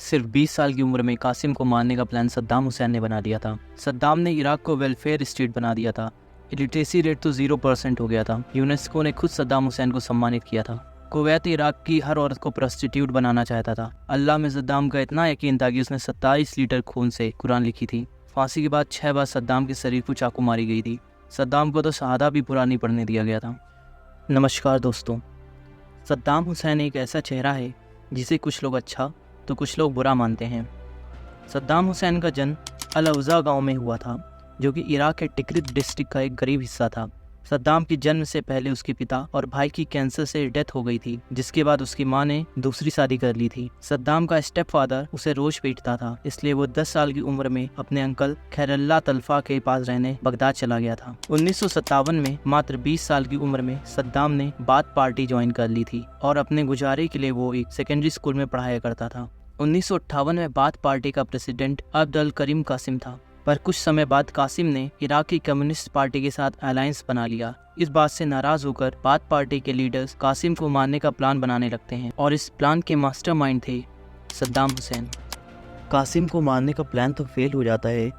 सिर्फ 20 साल की उम्र में कासिम को मारने का प्लान सद्दाम हुसैन ने बना दिया था। सद्दाम ने इराक को वेलफेयर स्टेट बना दिया था। लिटरेसी रेट तो 0% हो गया था। यूनेस्को ने खुद सद्दाम हुसैन को सम्मानित किया था। कुवैत इराक की हर औरत को प्रोस्टिट्यूट बनाना चाहता था। अल्लाह में सद्दाम का इतना यकीन था कि उसने 27 लीटर खून से कुरान लिखी थी। फांसी के बाद 6 बार सद्दाम के शरीर को चाकू मारी गई थी। सद्दाम को तो शहादा भी पूरा नहीं पढ़ने दिया गया था। नमस्कार दोस्तों, सद्दाम हुसैन एक ऐसा चेहरा है जिसे कुछ लोग अच्छा तो कुछ लोग बुरा मानते हैं। सद्दाम हुसैन का जन्म अल-अज़ा गाँव में हुआ था, जो कि इराक के टिक्रित डिस्ट्रिक्ट का एक गरीब हिस्सा था। सद्दाम के जन्म से पहले उसके पिता और भाई की कैंसर से डेथ हो गई थी, जिसके बाद उसकी मां ने दूसरी शादी कर ली थी। सद्दाम का स्टेप फादर उसे रोज पीटता था, इसलिए वो 10 साल की उम्र में अपने अंकल खैरल्ला तल्फा के पास रहने बगदाद चला गया था। 1957 में मात्र 20 साल की उम्र में सद्दाम ने बाथ पार्टी ज्वाइन कर ली थी और अपने गुजारे के लिए वो एक सेकेंडरी स्कूल में पढ़ाया करता था। 1958 में बाथ पार्टी का प्रेसिडेंट अब्द अल करीम कासिम था, पर कुछ समय बाद कासिम ने इराकी कम्युनिस्ट पार्टी के साथ अलायंस बना लिया। इस बात से नाराज होकर बाथ पार्टी के लीडर्स कासिम को मारने का प्लान बनाने लगते हैं और इस प्लान के मास्टरमाइंड थे सद्दाम हुसैन। कासिम को मारने का प्लान तो फेल हो जाता है,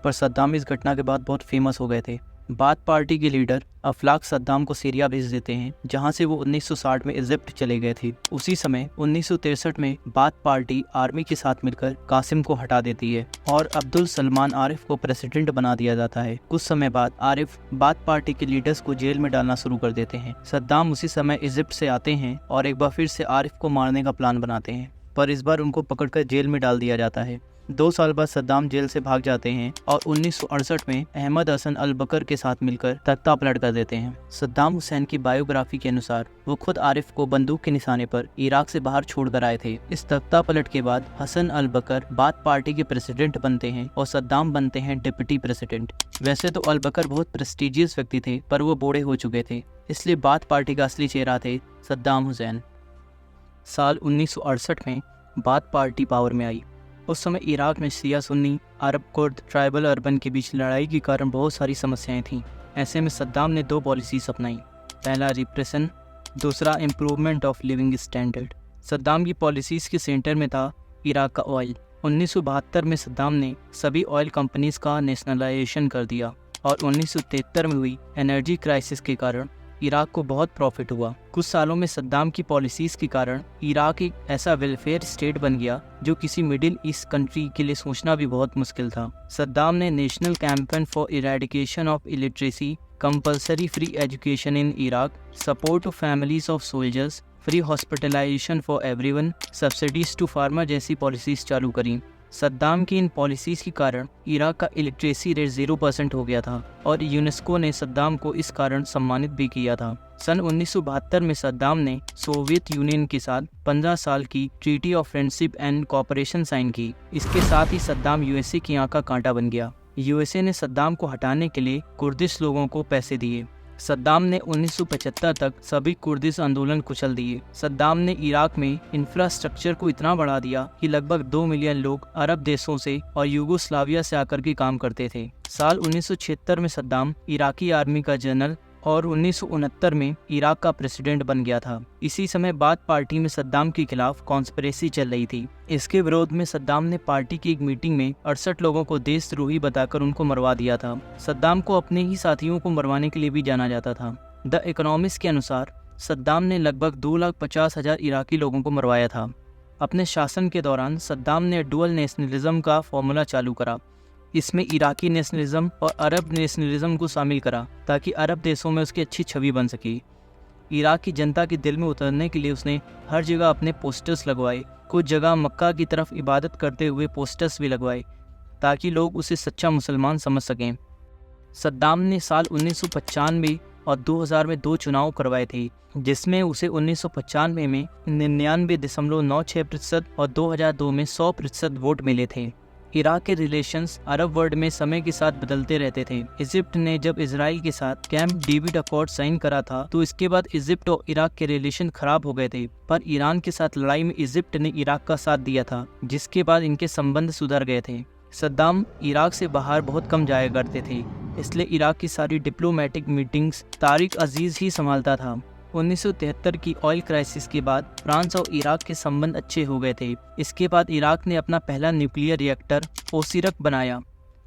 पर सद्दाम इस घटना के बाद बहुत फेमस हो गए थे। बाथ पार्टी के लीडर अफलाक सद्दाम को सीरिया भेज देते हैं, जहां से वो 1960 में इजिप्ट चले गए थे। उसी समय 1963 में बाथ पार्टी आर्मी के साथ मिलकर कासिम को हटा देती है और अब्दुल सलमान आरिफ को प्रेसिडेंट बना दिया जाता है। कुछ समय बाद आरिफ बाथ पार्टी के लीडर्स को जेल में डालना शुरू कर देते हैं। सद्दाम उसी समय इजिप्ट से आते हैं और एक बार फिर से आरिफ को मारने का प्लान बनाते हैं, पर इस बार उनको पकड़कर जेल में डाल दिया जाता है। 2 साल बाद सद्दाम जेल से भाग जाते हैं और 1968 में अहमद हसन अल बकर के साथ मिलकर तख्ता पलट कर देते हैं। सद्दाम हुसैन की बायोग्राफी के अनुसार वो खुद आरिफ को बंदूक के निशाने पर इराक से बाहर छोड़ कर आए थे। इस तख्ता पलट के बाद हसन अल बकर बाथ पार्टी के प्रेसिडेंट बनते हैं और सद्दाम बनते हैं डिप्टी प्रेसिडेंट। वैसे तो अल बकर बहुत प्रेस्टिजियस व्यक्ति थे, पर वो बूढ़े हो चुके थे, इसलिए बाथ पार्टी का असली चेहरा थे सद्दाम हुसैन। साल 1968 में बाथ पार्टी पावर में आई। उस समय इराक में शिया सुन्नी, अरब कुर्द, ट्राइबल अर्बन के बीच लड़ाई के कारण बहुत सारी समस्याएं थीं। ऐसे में सद्दाम ने 2 पॉलिसीज अपनाई। पहला रिप्रेशन, दूसरा improvement of living standard. Saddam की पॉलिसीज के सेंटर में था इराक का ऑयल। 1972 में सद्दाम ने सभी ऑयल कंपनीज का नेशनलाइजेशन कर दिया और 1973 में हुई एनर्जी क्राइसिस के कारण इराक को बहुत प्रॉफिट हुआ। कुछ सालों में सद्दाम की पॉलिसीज के कारण इराक एक ऐसा वेलफेयर स्टेट बन गया जो किसी मिडिल ईस्ट कंट्री के लिए सोचना भी बहुत मुश्किल था। सद्दाम ने national campaign for eradication of illiteracy, compulsory free education in Iraq, support to families of soldiers, free hospitalisation for everyone, subsidies to farmer जैसी पॉलिसीज चालू करी। सद्दाम की इन पॉलिसीज के कारण इराक का इलिटरेसी रेट 0% हो गया था और यूनेस्को ने सद्दाम को इस कारण सम्मानित भी किया था। सन 1972 में सद्दाम ने सोवियत यूनियन के साथ 15 साल की treaty of friendship and cooperation sign की। इसके साथ ही सद्दाम यूएसए की आंख का कांटा बन गया। यूएसए ने सद्दाम को हटाने के लिए कुर्दिश लोगों को पैसे दिए। सद्दाम ने 1975 तक सभी कुर्दिश आंदोलन कुचल दिए। सद्दाम ने इराक में इंफ्रास्ट्रक्चर को इतना बढ़ा दिया कि लगभग 2 मिलियन लोग अरब देशों से और यूगोस्लाविया से आकर के काम करते थे। साल 1976 में सद्दाम इराकी आर्मी का जनरल और 1969 में इराक का प्रेसिडेंट बन गया था। इसी समय बाथ पार्टी में सद्दाम के खिलाफ कॉन्स्पिरेसी चल रही थी। इसके विरोध में सद्दाम ने पार्टी की एक मीटिंग में 68 लोगों को देशद्रोही बताकर उनको मरवा दिया था। सद्दाम को अपने ही साथियों को मरवाने के लिए भी जाना जाता था। द इकोनॉमिस्ट के अनुसार सद्दाम ने लगभग 2,50,000 इराकी लोगों को मरवाया था। अपने शासन के दौरान सद्दाम ने डुअल नेशनलिज्म का फॉर्मूला चालू करा। इसमें इराकी नेशनलिज्म और अरब नेशनलिज्म को शामिल करा ताकि अरब देशों में उसकी अच्छी छवि बन सके। इराक की जनता के दिल में उतरने के लिए उसने हर जगह अपने पोस्टर्स लगवाए। कुछ जगह मक्का की तरफ इबादत करते हुए पोस्टर्स भी लगवाए ताकि लोग उसे सच्चा मुसलमान समझ सकें। सद्दाम ने साल 1995 और 2000 में 2 चुनाव करवाए थे, जिसमें उसे 1995 में 99.96% और 2002 में 100% वोट मिले थे। इराक के रिलेशंस अरब वर्ल्ड में समय के साथ बदलते रहते थे। इजिप्ट ने जब इजराइल के साथ कैंप डेविड अकॉर्ड साइन करा था, तो इसके बाद इजिप्ट और इराक के रिलेशन खराब हो गए थे, पर ईरान के साथ लड़ाई में इजिप्ट ने इराक का साथ दिया था, जिसके बाद इनके संबंध सुधर गए थे। सद्दाम इराक से बाहर बहुत कम जाया करते थे, इसलिए इराक की सारी डिप्लोमेटिक मीटिंग्स तारिक अजीज ही संभालता था। 1973 की ऑयल क्राइसिस के बाद फ्रांस और इराक के संबंध अच्छे हो गए थे। इसके बाद इराक ने अपना पहला न्यूक्लियर रिएक्टर ओसिरक बनाया,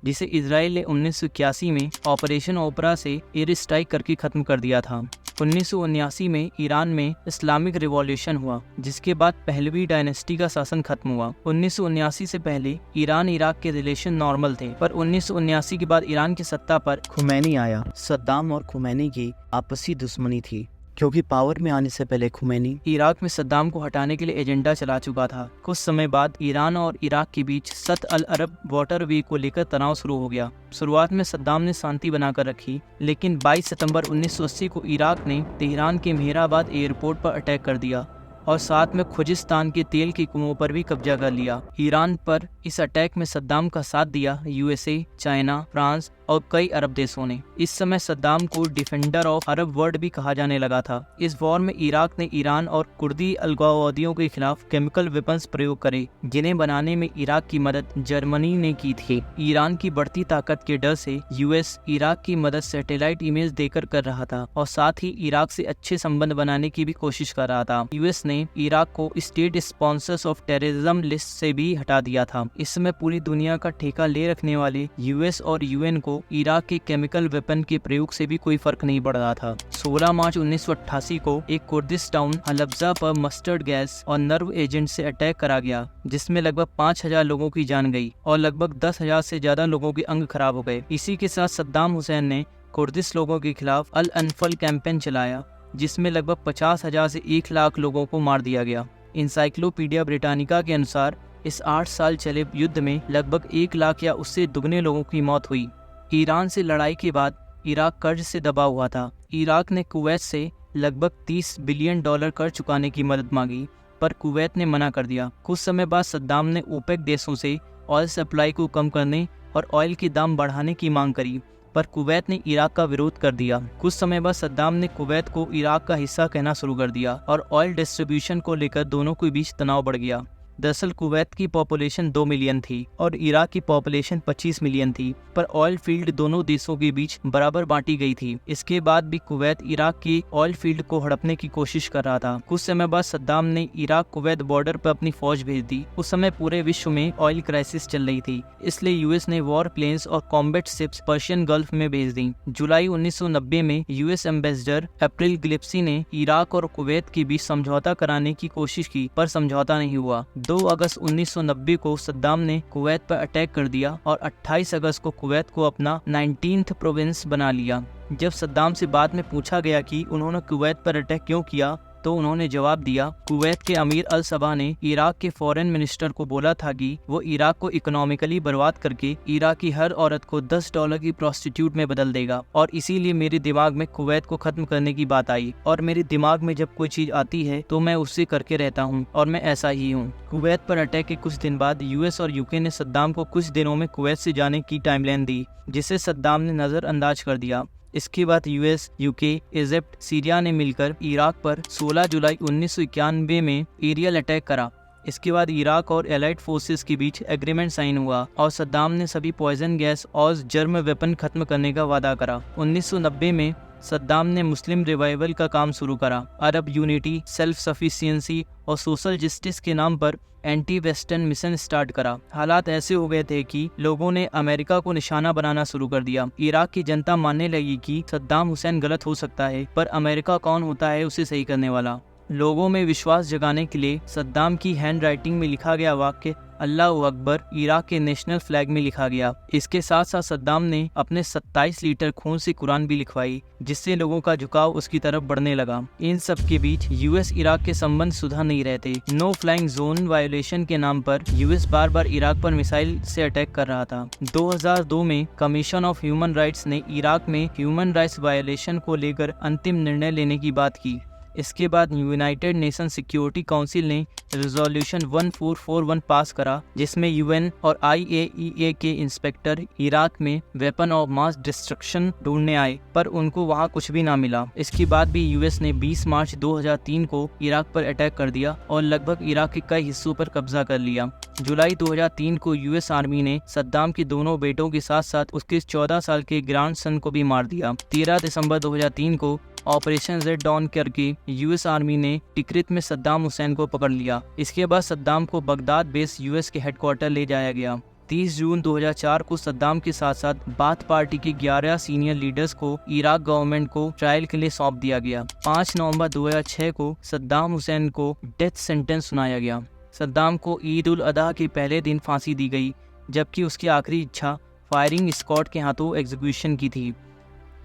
जिसे इजराइल ने 1981 में ऑपरेशन ओपरा से एयर स्ट्राइक करके खत्म कर दिया था। 1979 में ईरान में इस्लामिक रिवॉल्यूशन हुआ, जिसके बाद पहलवी डायनेस्टी का शासन खत्म हुआ। 1979 से पहले ईरान इराक के रिलेशन नॉर्मल थे, पर 1979 के बाद ईरान की सत्ता पर खुमैनी आया। सद्दाम और खुमैनी की आपसी दुश्मनी थी, क्योंकि पावर में आने से पहले खुमैनी इराक में सद्दाम को हटाने के लिए एजेंडा चला चुका था। कुछ समय बाद ईरान और इराक के बीच सत अल अरब वाटरवे को लेकर तनाव शुरू हो गया। शुरुआत में सद्दाम ने शांति बनाकर रखी, लेकिन 22 सितंबर 1980 को इराक ने तेहरान के मेहराबाद एयरपोर्ट पर अटैक कर दिया और साथ में खुजिस्तान के तेल की कुओं पर भी कब्जा कर लिया। ईरान पर इस अटैक में सद्दाम का साथ दिया यूएसए, चाइना, फ्रांस और कई अरब देशों ने। इस समय सद्दाम को डिफेंडर ऑफ अरब वर्ल्ड भी कहा जाने लगा था। इस वॉर में इराक ने ईरान और कुर्दी अलगाववादियों के खिलाफ केमिकल वेपन्स प्रयोग करे, जिन्हें बनाने में इराक की मदद जर्मनी ने की थी। ईरान की बढ़ती ताकत के डर से यूएस इराक की मदद सैटेलाइट इमेज देकर कर रहा था और साथ ही इराक से अच्छे संबंध बनाने की भी कोशिश कर रहा था। यूएस ने इराक को state sponsors of terrorism list से भी हटा दिया था। इस समय पूरी दुनिया का ठेका ले रखने वाले यूएस और यूएन को इराक के केमिकल वेपन के प्रयोग से भी कोई फर्क नहीं पड़ रहा था। 16 मार्च 1988 को एक कुर्दिश टाउन हलब्जा पर मस्टर्ड गैस और नर्व एजेंट से अटैक करा गया, जिसमें लगभग 5000 लोगों की जान गई और लगभग 10,000 से ज्यादा लोगों के अंग खराब हो गए। इसी के साथ सद्दाम हुसैन ने कुर्दिश लोगों के खिलाफ अल अनफल कैंपेन चलाया, जिसमें लगभग 50,000 से 1 लाख लोगों को मार दिया गया। इंसाइक्लोपीडिया ब्रिटानिका के अनुसार इस 8 साल चले युद्ध में लगभग 1 लाख या उससे दुगने लोगों की मौत हुई। ईरान से लड़ाई के बाद इराक कर्ज से दबा हुआ था। इराक ने कुवैत से लगभग $30 बिलियन कर्ज चुकाने की मदद मांगी, पर कुवैत ने मना कर दिया। कुछ समय बाद सद्दाम ने ओपेक देशों से ऑयल सप्लाई को कम करने और ऑयल के दाम बढ़ाने की मांग करी, पर कुवैत ने इराक का विरोध कर दिया। कुछ समय बाद सद्दाम ने कुवैत को इराक का हिस्सा कहना शुरू कर दिया और ऑयल डिस्ट्रीब्यूशन को लेकर दोनों के बीच तनाव बढ़ गया। दरअसल कुवैत की पॉपुलेशन 2 मिलियन थी और इराक की पॉपुलेशन 25 मिलियन थी, पर ऑयल फील्ड दोनों देशों के बीच बराबर बांटी गई थी। इसके बाद भी कुवैत इराक की ऑयल फील्ड को हड़पने की कोशिश कर रहा था। कुछ समय बाद सद्दाम ने इराक कुवैत बॉर्डर पर अपनी फौज भेज दी। उस समय पूरे विश्व में ऑयल क्राइसिस चल रही थी, इसलिए यूएस ने वॉर प्लेन्स और कॉम्बैट शिप्स पर्शियन गल्फ में भेज दी। जुलाई 1990 में यूएस एम्बेसडर अप्रैल गिलिप्सी ने इराक और कुवैत के बीच समझौता कराने की कोशिश की, पर समझौता नहीं हुआ। 2 अगस्त 1990 को सद्दाम ने कुवैत पर अटैक कर दिया और 28 अगस्त को कुवैत को अपना 19th प्रोविंस बना लिया। जब सद्दाम से बाद में पूछा गया कि उन्होंने कुवैत पर अटैक क्यों किया, तो उन्होंने जवाब दिया, कुवैत के अमीर अल सबा ने इराक के फॉरेन मिनिस्टर को बोला था कि वो इराक को इकोनॉमिकली बर्बाद करके इराक की हर औरत को $10 की प्रोस्टिट्यूट में बदल देगा, और इसीलिए मेरे दिमाग में कुवैत को खत्म करने की बात आई और मेरे दिमाग में जब कोई चीज आती है तो मैं उससे करके रहता हूँ और मैं ऐसा ही हूँ। कुवैत पर अटैक के कुछ दिन बाद यूएस और यूके ने सद्दाम को कुछ दिनों में कुवैत से जाने की टाइमलाइन दी, जिसे सद्दाम ने नजरअंदाज कर दिया। इसके बाद यूएस, यूके, इजिप्ट, सीरिया ने मिलकर इराक पर 16 जुलाई 1991 में एरियल अटैक करा। इसके बाद इराक और एलाइड फोर्सेस के बीच एग्रीमेंट साइन हुआ और सद्दाम ने सभी पॉइजन गैस और जर्म वेपन खत्म करने का वादा करा। 1990 में सद्दाम ने मुस्लिम रिवाइवल का काम शुरू करा। अरब यूनिटी, सेल्फ सफिशिएंसी और सोशल जस्टिस के नाम पर एंटी वेस्टर्न मिशन स्टार्ट करा। हालात ऐसे हो गए थे कि लोगों ने अमेरिका को निशाना बनाना शुरू कर दिया। इराक की जनता मानने लगी कि सद्दाम हुसैन गलत हो सकता है, पर अमेरिका कौन होता है उसे सही करने वाला। लोगों में विश्वास जगाने के लिए सद्दाम की हैंड राइटिंग में लिखा गया वाक्य अल्लाह अकबर इराक के नेशनल फ्लैग में लिखा गया। इसके साथ साथ सद्दाम ने अपने 27 लीटर खून से कुरान भी लिखवाई, जिससे लोगों का झुकाव उसकी तरफ बढ़ने लगा। इन सब के बीच यूएस इराक के संबंध सुधर नहीं रहते। नो फ्लाइंग जोन वायोलेशन के नाम पर यूएस बार बार इराक पर मिसाइल से अटैक कर रहा था। 2002 में कमीशन ऑफ ह्यूमन राइट्स ने इराक में ह्यूमन राइट्स वायोलेशन को लेकर अंतिम निर्णय लेने की बात की। इसके बाद यूनाइटेड नेशन सिक्योरिटी काउंसिल ने रेजोल्यूशन 1441 पास करा, जिसमें यूएन और IAEA के इंस्पेक्टर इराक में वेपन ऑफ मास डिस्ट्रक्शन ढूंढने आए, पर उनको वहां कुछ भी ना मिला। इसके बाद भी यूएस ने 20 मार्च 2003 को इराक पर अटैक कर दिया और लगभग इराक के कई हिस्सों पर कब्जा कर लिया। जुलाई 2003 को यूएस आर्मी ने सद्दाम के दोनों बेटों के साथ साथ उसके 14 साल के ग्रैंडसन को भी मार दिया। 13 दिसंबर 2003 को ऑपरेशन जेड डॉन करके यूएस आर्मी ने टिक्रित में सद्दाम हुसैन को पकड़ लिया। इसके बाद सद्दाम को बगदाद बेस यूएस के हेडक्वार्टर ले जाया गया। 30 जून 2004 को सद्दाम के साथ साथ बाथ पार्टी के 11 सीनियर लीडर्स को इराक गवर्नमेंट को ट्रायल के लिए सौंप दिया गया। 5 नवंबर 2006 को सद्दाम हुसैन को डेथ सेंटेंस सुनाया गया। सद्दाम को ईद उल अजहा के पहले दिन फांसी दी गई, जबकि उसकी आखिरी इच्छा फायरिंग स्क्वाड के हाथों एग्जीक्यूशन की थी।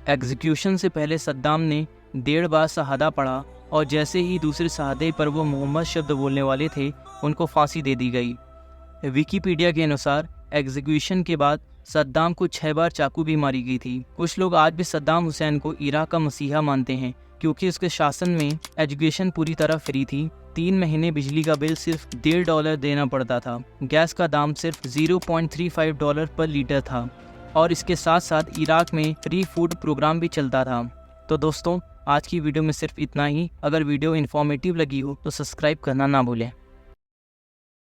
एग्जीक्यूशन से पहले सद्दाम ने 1.5 बार शहादा पढ़ा और जैसे ही दूसरे शहादे पर वो मोहम्मद शब्द बोलने वाले थे, उनको फांसी दे दी गई। विकिपीडिया के अनुसार एग्जीक्यूशन के बाद सद्दाम को 6 बार चाकू भी मारी गई थी। कुछ लोग आज भी सद्दाम हुसैन को इराक का मसीहा मानते हैं, क्योंकि उसके शासन में एजुकेशन पूरी तरह फ्री थी। 3 महीने बिजली का बिल सिर्फ $1.5 देना पड़ता था। गैस का दाम सिर्फ $0.35 पर लीटर था और इसके साथ साथ इराक में फ्री फूड प्रोग्राम भी चलता था। तो दोस्तों, आज की वीडियो में सिर्फ इतना ही। अगर वीडियो इन्फॉर्मेटिव लगी हो तो सब्सक्राइब करना ना भूलें।